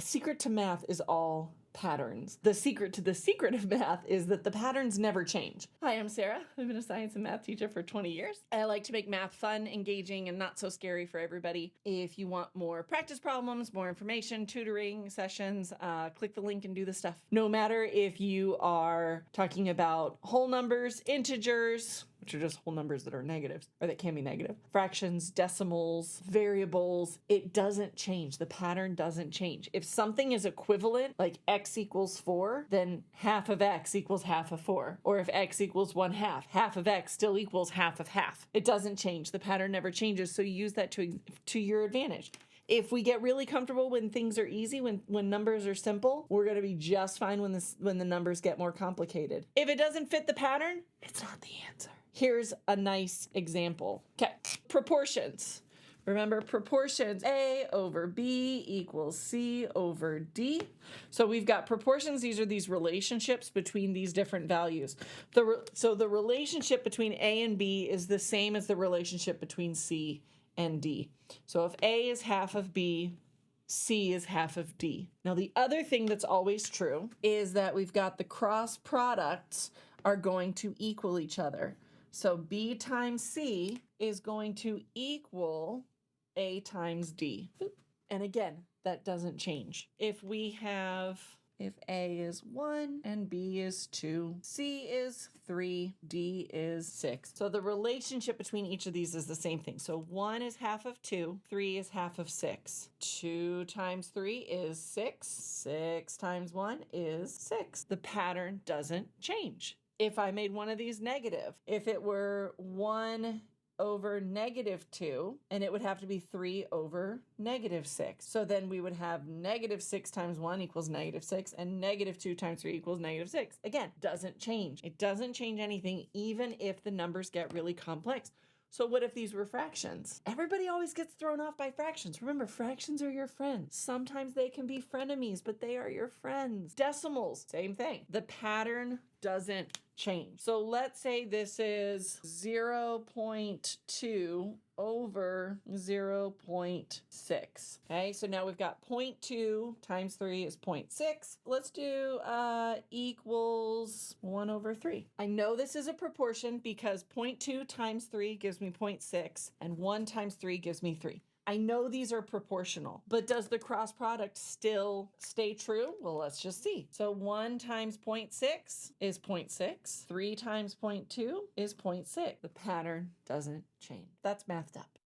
secret to math is all patterns. The secret to the secret of math is that the patterns never change. Hi, I'm Sarah. I've been a science and math teacher for 20 years. I like to make math fun, engaging, and not so scary for everybody. If you want more practice problems, more information, tutoring sessions, click the link and do the stuff. No matter if you are talking about whole numbers, integers, which are just whole numbers that are negatives, or that can be negative, fractions, decimals, variables, it doesn't change. The pattern doesn't change. If something is equivalent, like x equals 4, then half of x equals half of 4. Or if x equals 1/2, half of x still equals half of half. It doesn't change. The pattern never changes, so you use that to your advantage. If we get really comfortable when things are easy, when numbers are simple, we're going to be just fine when the numbers get more complicated. If it doesn't fit the pattern, it's not the answer. Here's a nice example. Okay, proportions. Remember, proportions, A over B equals C over D. So we've got proportions. These are these relationships between these different values. So the relationship between A and B is the same as the relationship between C and D. So if A is half of B, C is half of D. Now, the other thing that's always true is that we've got the cross products are going to equal each other. So B times C is going to equal A times D. And again, that doesn't change. If A is 1 and B is 2, C is 3, D is 6. So the relationship between each of these is the same thing. So 1 is half of 2, 3 is half of 6. 2 times 3 is 6. 6 times 1 is 6. The pattern doesn't change. If I made one of these negative, if it were 1 over -2, and it would have to be 3 over -6. So then we would have -6 times 1 equals -6, and -2 times 3 equals -6. Again, doesn't change. It doesn't change anything, even if the numbers get really complex. So what if these were fractions? Everybody always gets thrown off by fractions. Remember, fractions are your friends. Sometimes they can be frenemies, but they are your friends. Decimals, same thing. The pattern doesn't change. So let's say this is 0.2 over 0.6. Okay, so now we've got 0.2 times 3 is 0.6. Let's do equals 1 over 3. I know this is a proportion because 0.2 times 3 gives me 0.6, and 1 times 3 gives me 3. I know these are proportional, but does the cross product still stay true? Well, let's just see. So 1 times 0.6 is 0.6. 3 times 0.2 is 0.6. The pattern doesn't change. That's mathed up.